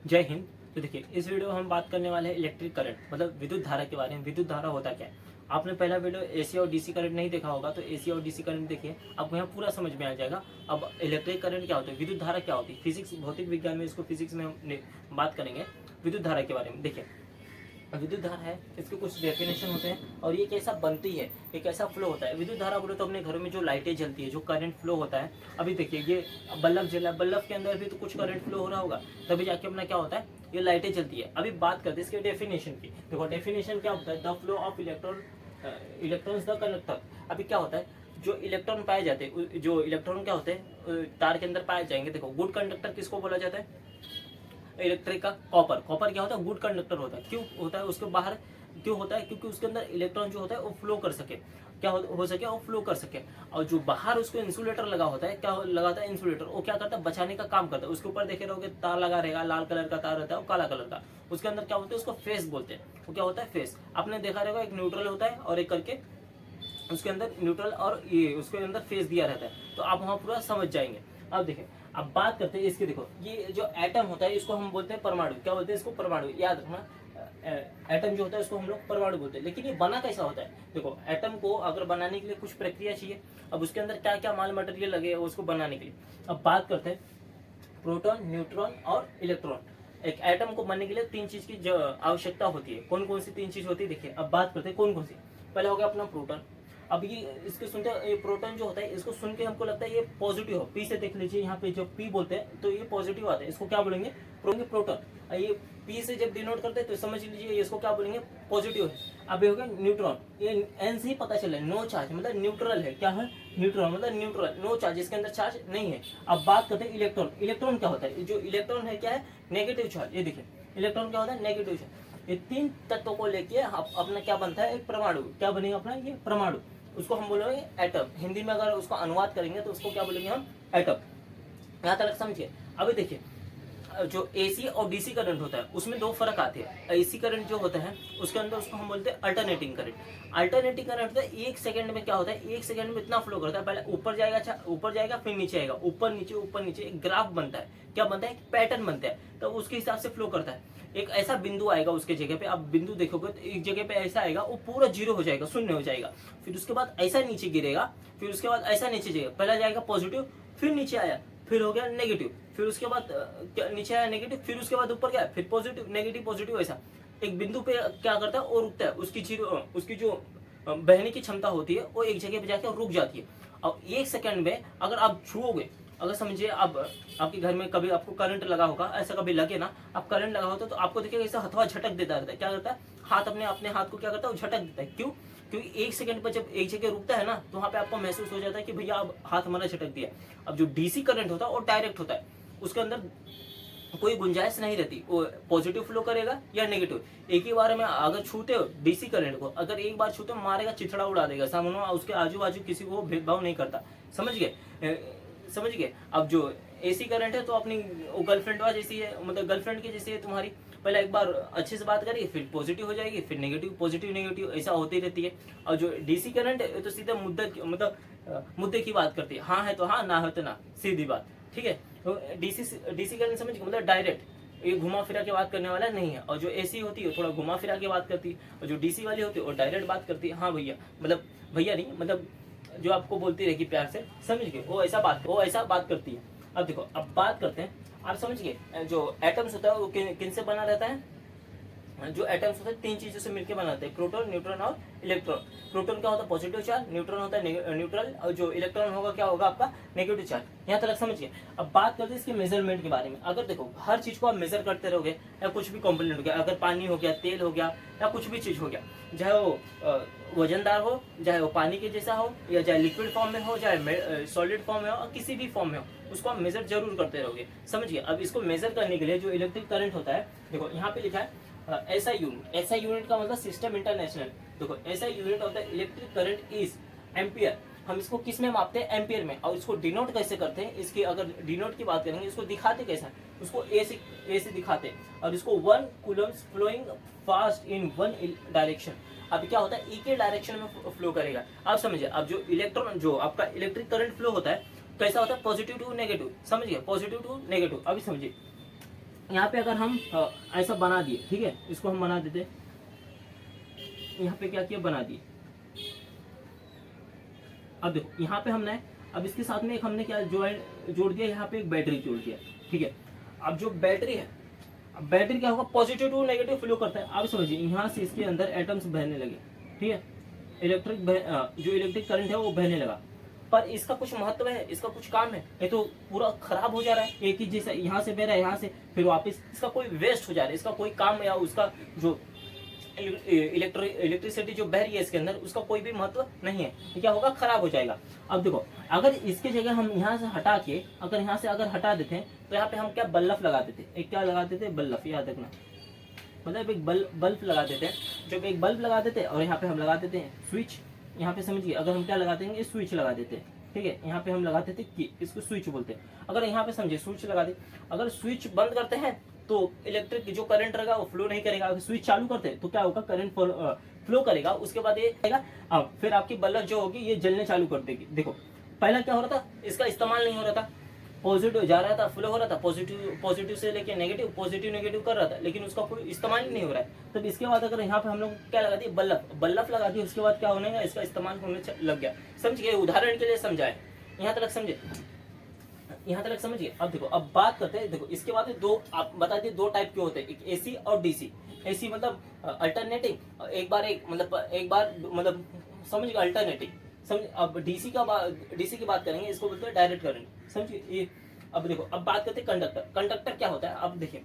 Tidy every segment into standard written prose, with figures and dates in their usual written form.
जय हिंद। तो देखिए, इस वीडियो में हम बात करने वाले हैं इलेक्ट्रिक करंट मतलब विद्युत धारा के बारे में। विद्युत धारा होता क्या है? आपने पहला वीडियो एसी और डीसी करंट नहीं देखा होगा, तो एसी और डीसी करंट देखिए, आपको यहाँ पूरा समझ में आ जाएगा। अब इलेक्ट्रिक करंट क्या होता है, विद्युत धारा क्या होती है, फिजिक्स भौतिक विज्ञान में इसको फिजिक्स में हम बात करेंगे विद्युत धारा के बारे में। देखिए, विद्युत धारा है, इसके कुछ डेफिनेशन होते हैं और ये कैसा बनती है, ये कैसा फ्लो होता है। विद्युत धारा बोले तो अपने घरों में जो लाइटें जलती है, जो करंट फ्लो होता है। अभी देखिए, ये बल्ब जला, बल्ब के अंदर भी तो कुछ करंट फ्लो हो रहा होगा, तभी जाके अपना क्या होता है, ये लाइटें जलती है। अभी बात करते हैं इसके डेफिनेशन की। देखो, डेफिनेशन क्या होता है, the flow of electrons the conductor. अभी क्या होता है, जो इलेक्ट्रॉन पाए जाते हैं, जो इलेक्ट्रॉन क्या होते हैं तार के अंदर पाए जाएंगे। देखो, गुड कंडक्टर किसको बोला जाता है, इलेक्ट्रिक का कॉपर। कॉपर क्या होता है, गुड कंडक्टर होता है। क्यों होता है, उसके बाहर क्यों होता है, क्योंकि उसके अंदर इलेक्ट्रॉन जो होता है वो फ्लो कर सके, क्या हो सके, वो फ्लो कर सके। और जो बाहर उसको इंसुलेटर लगा होता है, क्या लगाता है इंसुलेटर, वो क्या करता है, बचाने का काम करता है। उसके ऊपर देखे रहोगे तार लगा रहेगा, लाल कलर का तार रहता है, वो काला कलर का। उसके अंदर क्या होता है, उसको फेस बोलते हैं। वो क्या होता है, फेस। आपने देखा रहेगा, एक न्यूट्रल होता है और एक करके उसके अंदर न्यूट्रल और ये उसके अंदर फेस दिया रहता है, तो आप वहां पूरा समझ जाएंगे। अब देखिए, अब बात करते हैं इसकी। देखो, ये जो एटम होता है इसको हम बोलते हैं परमाणु। क्या बोलते हैं इसको, परमाणु। याद रखना, एटम जो होता है उसको हम लोग परमाणु बोलते हैं। लेकिन ये बना कैसा होता है, देखो, एटम को अगर बनाने के लिए कुछ प्रक्रिया चाहिए। अब उसके अंदर क्या क्या माल मटेरियल लगे उसको बनाने के लिए। अब बात करते हैं प्रोटॉन, न्यूट्रॉन और इलेक्ट्रॉन। एक एटम को बनने के लिए तीन चीज की आवश्यकता होती है। कौन कौन सी तीन चीज होती है, देखिए अब बात करते हैं कौन कौन सी। पहले हो गया अपना प्रोटॉन। अब ये इसके सुनते, ये प्रोटॉन जो होता है, इसको सुन के हमको लगता है ये पॉजिटिव हो। पी से देख लीजिए, यहाँ पे जो पी बोलते हैं तो ये पॉजिटिव आता है, इसको क्या बोलेंगे, प्रोटॉन। ये पी से जब डिनोट करते हैं तो समझ लीजिए इसको क्या बोलेंगे, पॉजिटिव है। अब ये हो गया न्यूट्रॉन। ये एन से ही पता चला, नो चार्ज मतलब न्यूट्रल है। क्या है, न्यूट्रॉन मतलब न्यूट्रल, नो चार्ज, इसके अंदर चार्ज नहीं है। अब बात करते हैं इलेक्ट्रॉन। इलेक्ट्रॉन क्या होता है, जो इलेक्ट्रॉन है क्या है, नेगेटिव चार्ज। ये देखिए, इलेक्ट्रॉन क्या होता है, नेगेटिव चार्ज। ये तीन तत्वों को लेके अपना क्या बनता है, एक परमाणु। क्या बनेगा अपना, ये परमाणु। उसको हम बोलेंगे एटम। हिंदी में अगर उसको अनुवाद करेंगे तो उसको क्या बोलेंगे हम, एटम। यहाँ तक समझिए। अभी देखिए, जो एसी और डीसी करंट होता है उसमें दो फर्क आते हैं। एसी करंट जो होता है उसके अंदर उसको हम बोलते हैं अल्टरनेटिंग करंट। अल्टरनेटिंग करंट होता है, एक सेकंड में क्या होता है, एक सेकंड में इतना फ्लो करता है, पहले ऊपर जाएगा, अच्छा ऊपर जाएगा, फिर नीचे आएगा, ऊपर नीचे, एक ग्राफ बनता है। क्या बनता है, एक पैटर्न बनता है, तो उसके हिसाब से फ्लो करता है। एक ऐसा बिंदु आएगा उसके जगह पे, आप बिंदु देखोगे तो एक जगह पे ऐसा आएगा, वो पूरा जीरो हो जाएगा, शून्य हो जाएगा। फिर उसके बाद ऐसा नीचे गिरेगा, फिर उसके बाद ऐसा नीचे जाएगा, पहला जाएगा पॉजिटिव, फिर नीचे आया, फिर हो गया नेगेटिव, फिर उसके बाद नीचे आया नेगेटिव, फिर उसके बाद ऊपर गया, फिर पॉजिटिव, नेगेटिव, पॉजिटिव, ऐसा। एक बिंदु पे क्या करता है, और रुकता है। उसकी जो बहने की क्षमता होती है वो एक जगह पे जाके रुक जाती है। अब एक सेकंड में अगर आप छुओगे, अगर समझिए अब आपके घर में कभी आपको करंट लगा होगा, ऐसा कभी लगे ना, आप करंट लगा होता तो आपको देखिएगा ऐसा हथवा झटक देता रहता है। क्या करता है, हाथ अपने हाथ को क्या करता है, झटक देता है। क्यों, क्योंकि एक सेकंड पर जब एक जगह रुकता है ना, तो वहां पे आपको महसूस हो जाता है कि भैया अब हाथ हमारा झटक दिया। अब जो डीसी करंट होता है वो डायरेक्ट होता है, उसके अंदर कोई गुंजाइश नहीं रहती, वो पॉजिटिव फ्लो करेगा या नेगेटिव। एक ही बार में अगर छूते हो डीसी करंट को, अगर एक बार छूते हो मारेगा, चिथड़ा उड़ा देगा, सामने उसके आजू बाजू किसी को भेदभाव नहीं करता। समझ गए। अब जो एसी करंट है तो अपनी गर्लफ्रेंड जैसी है, मतलब गर्लफ्रेंड की जैसी है तुम्हारी। पहले एक बार अच्छे से बात करिए, फिर पॉजिटिव हो जाएगी, फिर नेगेटिव, पॉजिटिव नेगेटिव, ऐसा होती रहती है। और जो डीसी करंट है तो सीधे मुद्दे की बात करती है, हाँ है तो हाँ, ना है तो ना, सीधी बात। ठीक है, तो डीसी करंट समझ मतलब डायरेक्ट, ये घुमा फिरा के बात करने वाला नहीं है। और जो एसी होती है थोड़ा घुमा फिरा के बात करती है, और जो डीसी वाली होती है वो डायरेक्ट बात करती है, हाँ भैया, मतलब भैया नहीं, मतलब जो आपको बोलती रहेगी प्यार से, समझ गए, वो ऐसा बात करती है। अब देखो, अब बात करते हैं, आप समझ गए, जो एटम्स होता है वो किन से बना रहता है, जो एटम्स होते हैं तीन चीजों से मिलकर बनाते हैं, प्रोटॉन, न्यूट्रॉन और इलेक्ट्रॉन। प्रोटॉन क्या होता है, पॉजिटिव चार्ज, न्यूट्रॉन होता है न्यूट्रल, और जो इलेक्ट्रॉन होगा क्या होगा आपका, नेगेटिव चार्ज। यहाँ तक समझिए। अब बात करते हैं इसके मेजरमेंट के बारे में। अगर देखो, हर चीज को आप मेजर करते रहोगे, या कुछ भी कंपोनेंट हो गया, अगर पानी हो गया, तेल हो गया, या कुछ भी चीज हो गया, चाहे वो वजनदार हो, चाहे वो पानी के जैसा हो, या चाहे लिक्विड फॉर्म में हो, चाहे सॉलिड फॉर्म में हो, किसी भी फॉर्म में हो, उसको आप मेजर जरूर करते रहोगे। समझिए। अब इसको मेजर करने के लिए जो इलेक्ट्रिक करंट होता है, देखो यहाँ पे लिखा है ऐसा यूनिट का मतलब सिस्टम इंटरनेशनल। देखो, ऐसा यूनिट होता है इलेक्ट्रिक करंट इज एम्पियर। हम इसको किस में मापते हैं, एम्पियर में। और इसको डिनोट कैसे करते हैं, इसकी अगर डिनोट की बात करेंगे, इसको दिखाते कैसा, उसको ए से दिखाते हैं। और इसको 1 coulombs flowing fast in 1 direction. अब क्या होता है, ई के डायरेक्शन में फ्लो करेगा। आप समझिए। अब जो इलेक्ट्रॉन, जो आपका इलेक्ट्रिक करंट फ्लो होता है कैसा होता है, पॉजिटिव टू नेगेटिव। समझिए, पॉजिटिव टू नेगेटिव। अभी समझिए, यहाँ पे अगर हम ऐसा बना दिए, ठीक है, इसको हम बना देते, यहाँ पे क्या किया, बना दिए। अब देखो यहाँ पे हमने, अब इसके साथ में एक हमने क्या जोड़ दिया, यहाँ पे एक बैटरी जोड़ दिया, ठीक है। अब जो बैटरी है, अब बैटरी क्या होगा, पॉजिटिव टू नेगेटिव फ्लो करता है। आप समझिए यहाँ से इसके अंदर एटम्स बहने लगे, ठीक है, जो इलेक्ट्रिक करंट है वो बहने लगा, पर इसका कुछ महत्व है, इसका कुछ काम है, ये तो पूरा खराब हो जा रहा है। एक ही जैसा यहाँ से बह रहा है, यहाँ से फिर वापस, इसका कोई वेस्ट हो जा रहा है, इसका कोई काम या उसका जो इलेक्ट्रिसिटी जो बह रही है इसके अंदर, उसका कोई भी महत्व नहीं है, ये क्या होगा, खराब हो जाएगा। अब देखो अगर इसके जगह हम यहाँ से हटा के, अगर यहाँ से अगर हटा देते हैं तो यहाँ पे हम क्या बल्ब लगा देते, एक क्या लगा देते, बल्ब, याद रखना, मतलब एक बल्ब लगा देते हैं। जब एक बल्ब लगा देते हैं और यहाँ पे हम लगा देते हैं स्विच, यहाँ पे समझिए, अगर हम क्या लगा देंगे, स्विच लगा देते हैं, ठीक है, यहाँ पे हम लगा देते की, इसको स्विच बोलते हैं। अगर यहाँ पे समझिए स्विच लगा दे, अगर स्विच बंद करते हैं तो इलेक्ट्रिक जो करंट रहेगा वो फ्लो नहीं करेगा, अगर स्विच चालू करते हैं तो क्या होगा, करंट फ्लो करेगा, उसके बाद ये आएगा, अब फिर आपकी बल्ब जो होगी ये जलने चालू कर देगी। देखो पहला क्या हो रहा था, इसका इस्तेमाल नहीं हो रहा था, पॉजिटिव जा रहा था, फ्लो हो रहा था, पॉजिटिव से लेके नेगेटिव, पॉजिटिव नेगेटिव कर रहा था, लेकिन उसका कोई इस्तेमाल ही नहीं हो रहा है। तब इसके बाद अगर यहाँ पे हम लोग क्या लगा दिए, बल्ब लगा दिए, उसके बाद क्या होने का, इसका इस्तेमाल होने लग गया। समझिए, उदाहरण के लिए समझाए, यहाँ तक समझे, यहाँ तक समझिए। अब देखो, अब बात करते हैं, देखो इसके बाद दो, आप बता दिए दो टाइप के होते हैं, एक एसी और डीसी। एसी मतलब अल्टरनेटिंग, एक बार मतलब समझिए अल्टरनेटिंग, समझ। अब डीसी की बात करेंगे, इसको बोलते हैं डायरेक्ट करंट, समझिए ये। अब देखो, अब बात करते हैं कंडक्टर। कंडक्टर क्या होता है, अब देखिए,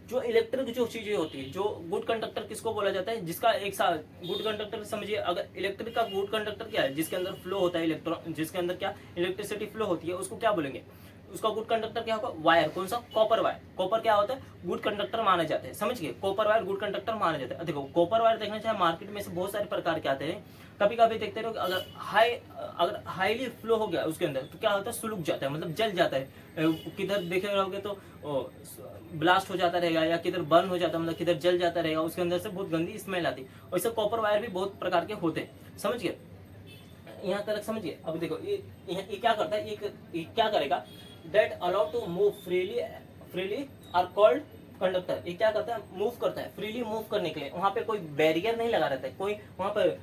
जो इलेक्ट्रिक जो चीजें होती है, जो गुड कंडक्टर किसको बोला जाता है, जिसका एक साथ गुड कंडक्टर समझिए, अगर इलेक्ट्रिक का गुड कंडक्टर क्या है, जिसके अंदर फ्लो होता है इलेक्ट्रॉन, जिसके अंदर क्या इलेक्ट्रिसिटी फ्लो होती है, उसको क्या बोलेंगे, उसका गुड कंडक्टर क्या होगा, वायर, कौन सा, कॉपर वायर। कॉपर क्या होता है, गुड कंडक्टर माना जाता है, समझ गए, कॉपर वायर गुड कंडक्टर माना जाता है। देखो कॉपर वायर देखना चाहे मार्केट में से बहुत सारे प्रकार के आते हैं, कभी कभी देखते रहो, अगर हाईली फ्लो हो गया उसके अंदर तो क्या होता है, सुलग जाता है, मतलब जल जाता है, किधर देखे रहोगे तो ब्लास्ट हो जाता रहेगा, या किधर बर्न हो जाता है, मतलब किधर जल जाता रहेगा, उसके अंदर से बहुत गंदी स्मेल आती है। वैसे कॉपर वायर भी बहुत प्रकार के होते हैं, समझ गए, यहाँ तक समझिए। अब देखो ये क्या करता है, ये क्या करेगा, that allow to move freely are called conductor. ये क्या करता है, मूव करता है, फ्रीली मूव करने के लिए। वहां पे कोई बैरियर नहीं लगा रहता है, कोई वहां पर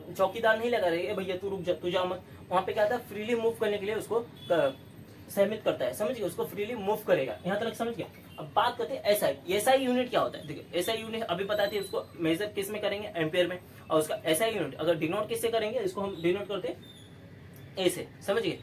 चौकीदार नहीं लगा रहे, भैया तू रुक जा, तू जा मत। वहां पे क्या होता है, फ्रीली मूव करने के लिए उसको सहमित करता है, समझिए, उसको फ्रीली मूव करेगा। यहाँ तक समझ गया। अब बात करते हैं एसआई यूनिट क्या होता है। देखिए एसआई यूनिट अभी बताते हैं, उसको मेजर किस में करेंगे, एम्पियर में, और उसका एसआई यूनिट अगर डिनोट किससे करेंगे, इसको हम डिनोट करते हैं ए से, समझिए।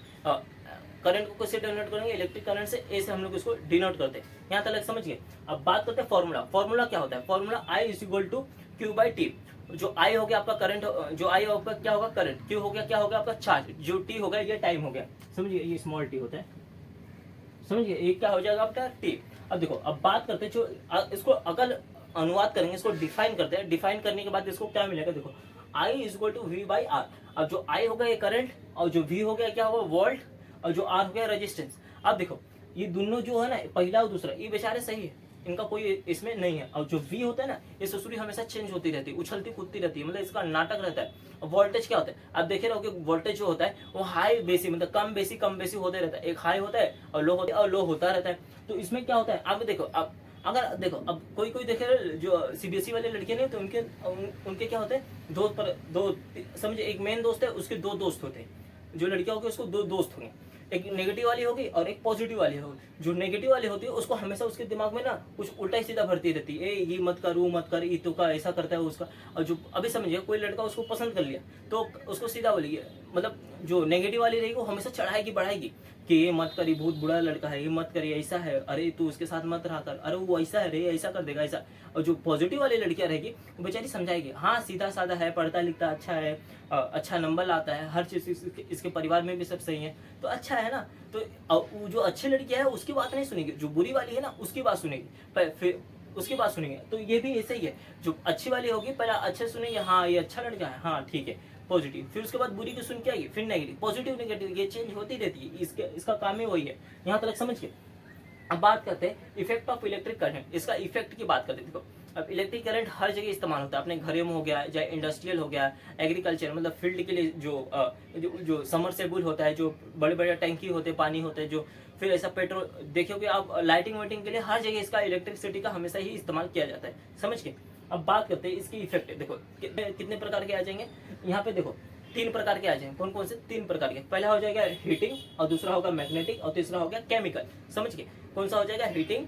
करंट को किससे डिनोट करेंगे, इलेक्ट्रिक करंट से, ए से हम लोग इसको डिनोट करते हैं। यहाँ तक समझिए। अब बात करते हैं फॉर्मूला क्या होता है। Formula I is equal to Q by T. जो I हो गया आपका करंट, जो I होगा क्या होगा, करंट। Q हो गया क्या होगा आपका चार्ज, जो T हो गया ये टाइम हो गया, समझिए, ये स्मॉल t होता है, समझिए, ये क्या हो जाएगा आपका T। अब देखो, अब बात करते हैं, जो इसको अगर अनुवाद करेंगे, इसको डिफाइन करते हैं, डिफाइन करने के बाद इसको क्या मिलेगा, देखो I is equal to V by R. अब जो I हो गया ये करंट, और जो V हो गया क्या होगा, वोल्ट, और जो R हो गया रेजिस्टेंस। अब देखो ये दोनों जो है ना, पहला और दूसरा, ये बेचारे सही है, इनका कोई इसमें नहीं है। और जो V होता है ना, ये ससुरी हमेशा चेंज होती रहती है, उछलती कूदती रहती है, मतलब इसका नाटक रहता है। वोल्टेज क्या होता है, आप देखे रहोगे, वोल्टेज जो होता है वो हाई बेसी, मतलब कम बेसी होते रहता है। एक हाई होता है और लो होता है, और लो होता रहता है। तो इसमें क्या होता है, आप देखो, अब अगर देखो, अब कोई देखे जो CBSE वाले लड़के नहीं तो उनके क्या होते हैं, दो समझे, एक मेन दोस्त है, उसके दो दोस्त होते हैं। जो लड़कियां होगी उसको दो दोस्त होंगे, एक नेगेटिव वाली होगी और एक पॉजिटिव वाली होगी। जो नेगेटिव वाली होती है उसको हमेशा उसके दिमाग में ना कुछ उल्टा ही सीधा भरती रहती है, ये मत कर, वो मत कर, ये तो का ऐसा करता है उसका। और जो अभी समझिए कोई लड़का उसको पसंद कर लिया तो उसको सीधा बोलेगी, मतलब जो नेगेटिव वाली रहेगी वो हमेशा चढ़ाएगी बढ़ाएगी कि ये मत कर, ये बहुत बुरा लड़का है, ये मत कर, ये ऐसा है, अरे तू उसके साथ मत रहा कर, अरे वो ऐसा है रे, ऐसा कर देगा ऐसा। और जो पॉजिटिव वाली लड़कियां रहेगी वो बेचारी समझाएगी, हाँ सीधा साधा है, पढ़ता लिखता अच्छा है, अच्छा नंबर लाता है, हर चीज इसके परिवार में भी सब सही है, तो अच्छा है ना। तो जो अच्छी लड़की है उसकी बात नहीं सुनेगी, जो बुरी वाली है ना उसकी बात सुनेगी, फिर उसकी बात सुनेंगे। तो ये भी ऐसे ही है, जो अच्छी वाली होगी पहले अच्छे सुनेंगे, हाँ ये अच्छा लड़का है, हाँ ठीक है, पॉजिटिव, फिर उसके बाद बुरी की सुन के आएगी, फिर नेगेटिव, पॉजिटिव नेगेटिव, ये चेंज होती रहती है। इसका काम ही वही है। यहाँ तक समझ के अब बात करते हैं इफेक्ट ऑफ इलेक्ट्रिक करंट। इसका इफेक्ट की बात करते हैं। देखो अब इलेक्ट्रिक करंट हर जगह इस्तेमाल होता है, अपने घरों में हो गया, चाहे इंडस्ट्रियल हो गया, एग्रीकल्चर मतलब फील्ड के लिए जो समरसेबुल होता है, जो बड़े बड़े टैंकी होते हैं, पानी होते हैं, जो फिर ऐसा पेट्रोल देखोगे आप, लाइटिंग वाइटिंग के लिए हर जगह इसका इलेक्ट्रिसिटी का हमेशा ही इस्तेमाल किया जाता है, समझ के। अब बात करते हैं इसकी इफेक्ट। देखो कितने प्रकार के आ जाएंगे यहाँ पे, देखो 3 प्रकार के आ जाएंगे। कौन कौन से? 3 प्रकार के। पहला हो जाएगा हीटिंग, और दूसरा होगा मैग्नेटिक, और तीसरा हो गया केमिकल, समझ के। कौन सा हो जाएगा? हीटिंग,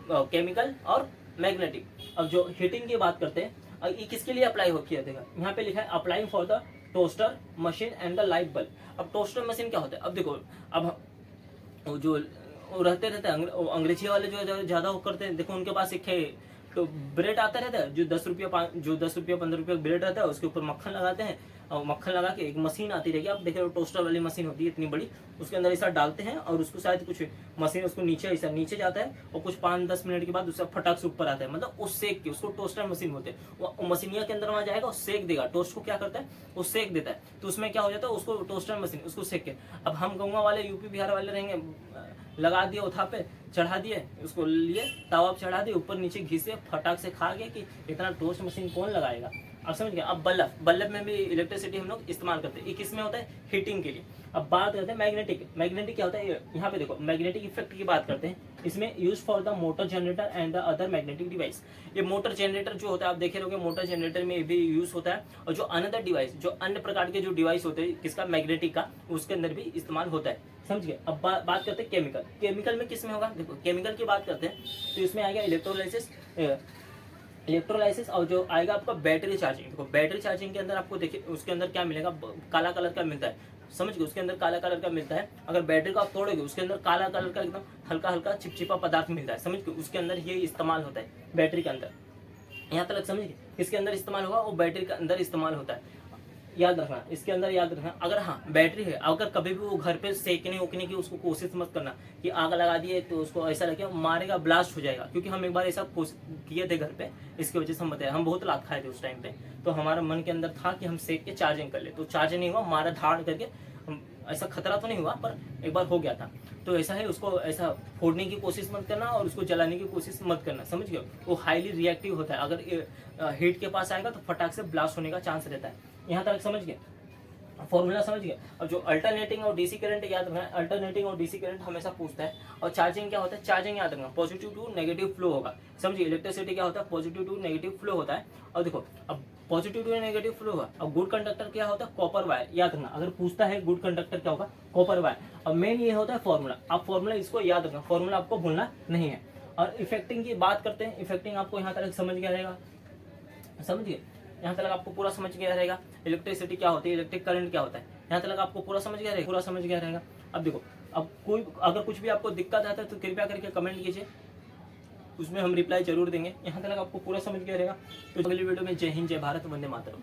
केमिकल और मैग्नेटिक। अब जो हीटिंग की बात करते हैं, ये किसके लिए अप्लाई हो किया? देखा यहाँ पे लिखा है applying for the toaster machine and the light bulb. अब टोस्टर मशीन क्या होता है? अब देखो, अब जो रहते अंग्रेजी वाले जो ज्यादा वो करते हैं, देखो उनके पास एक है तो ब्रेड आता रहता है जो 10 रुपया 15 रुपया ब्रेड रहता है, उसके ऊपर मक्खन लगाते हैं, और मक्खन लगा के एक मशीन आती रहेगी, आप देख रहे हो टोस्टर वाली मशीन होती है इतनी बड़ी, उसके अंदर ऐसा डालते हैं और उसको शायद कुछ मशीन उसको नीचे ऐसा नीचे जाता है, और कुछ 5-10 मिनट के बाद उसका फटाक से ऊपर आता है, मतलब उस सेक के, उसको टोस्टर मशीन बोलते हैं। वो मशीनिया के अंदर वहाँ जाएगा और सेक देगा, टोस्ट को क्या करता है वो सेक देता है, तो उसमें क्या हो जाता है उसको टोस्टर मशीन उसको सेक के। अब हम गंगा वाले यूपी बिहार वाले रहेंगे, लगा दिए उठा पे चढ़ा दिए, उसको लिए तावा पे चढ़ा दिए, ऊपर नीचे घिसे फटाक से खा गए कि इतना टोस्ट मशीन कौन लगाएगा। आप समझ गए। अब बल्ब में भी इलेक्ट्रिसिटी हम लोग इस्तेमाल करते हैं, ये किस में होता है? हीटिंग के लिए। अब बात करते हैं मैग्नेटिक। मैग्नेटिक क्या होता है? यहाँ पे देखो मैग्नेटिक इफेक्ट की बात करते हैं, इसमें use for the motor generator and the other magnetic device. ये मोटर जनरेटर जो होता है आप देखे रहोगे, मोटर जनरेटर में भी यूज होता है, और जो अनदर डिवाइस, जो अन्य प्रकार के जो डिवाइस होते हैं किसका? मैग्नेटिक का, उसके अंदर भी इस्तेमाल होता है, समझ गए। अब बात करते हैं केमिकल। केमिकल में किस में होगा? देखो केमिकल की बात करते हैं तो इसमें आएगा इलेक्ट्रोलाइसिस और जो आएगा आपका बैटरी चार्जिंग। देखो बैटरी चार्जिंग के अंदर आपको देखिए उसके अंदर क्या मिलेगा? काला कलर का मिलता है, समझ गए। उसके अंदर काला कलर का मिलता है, अगर बैटरी को आप तोड़ोगे उसके अंदर काला कलर का एकदम हल्का हल्का चिपचिपा पदार्थ मिलता है, समझ गए। उसके अंदर ये इस्तेमाल होता है बैटरी के अंदर, यहाँ तक समझ गए। किसके अंदर इस्तेमाल होगा? वो बैटरी के अंदर इस्तेमाल होता है, याद रखना इसके अंदर, याद रखना। अगर हाँ बैटरी है, अगर कभी भी वो घर पे सेकने उकने की उसको कोशिश मत करना कि आग लगा दिए तो उसको ऐसा लगे मारेगा, ब्लास्ट हो जाएगा, क्योंकि हम एक बार ऐसा किए थे घर पे, इसकी वजह से हम बताया, हम बहुत लात खाए थे उस टाइम पे, तो हमारा मन के अंदर था कि हम सेक के चार्जिंग कर ले, तो चार्जिंग नहीं हुआ, मारा धाड़ करके, ऐसा खतरा तो नहीं हुआ पर एक बार हो गया था। तो ऐसा है, उसको ऐसा फोड़ने की कोशिश मत करना और उसको जलाने की कोशिश मत करना, समझ गए। वो हाईली रिएक्टिव होता है, अगर हीट के पास आएगा तो फटाक से ब्लास्ट होने का चांस रहता है। यहाँ तक समझ गए, फॉर्मूला समझ गए। और जो अल्टरनेटिंग और डीसी करंट याद रखना है, अल्टरनेटिंग और डीसी करंट हमेशा पूछता है। और चार्जिंग क्या होता है? चार्जिंग याद रखना पॉजिटिव टू नेगेटिव फ्लो होगा, समझिए। इलेक्ट्रिसिटी क्या होता है? पॉजिटिव टू नेगेटिव फ्लो होता है। और देखो अब पॉजिटिव टू नेगेटिव फ्लो होगा। अब गुड कंडक्टर क्या होता है? कॉपर वायर, याद रखना। अगर पूछता है गुड कंडक्टर क्या होगा? Copper wire. अब मेन ये होता है फॉर्मूला, आप फॉर्मूला इसको याद रखना, फॉर्मूला आपको भूलना नहीं है। और इफेक्टिंग की बात करते हैं, इफेक्टिंग आपको यहाँ तक समझ गया रहेगा, समझिए यहाँ तक आपको पूरा समझ गया रहेगा। इलेक्ट्रिसिटी क्या होती है, इलेक्ट्रिक करंट क्या होता है, यहाँ तक आपको पूरा समझ गया रहेगा, पूरा समझ गया रहेगा। अब देखो, अब कोई अगर कुछ भी आपको दिक्कत आता है तो कृपया करके कमेंट कीजिए, उसमें हम रिप्लाई जरूर देंगे। यहाँ तक आपको पूरा समझ गया रहेगा। तो अगली वीडियो में जय हिंद, जय भारत, वंदे मातरम।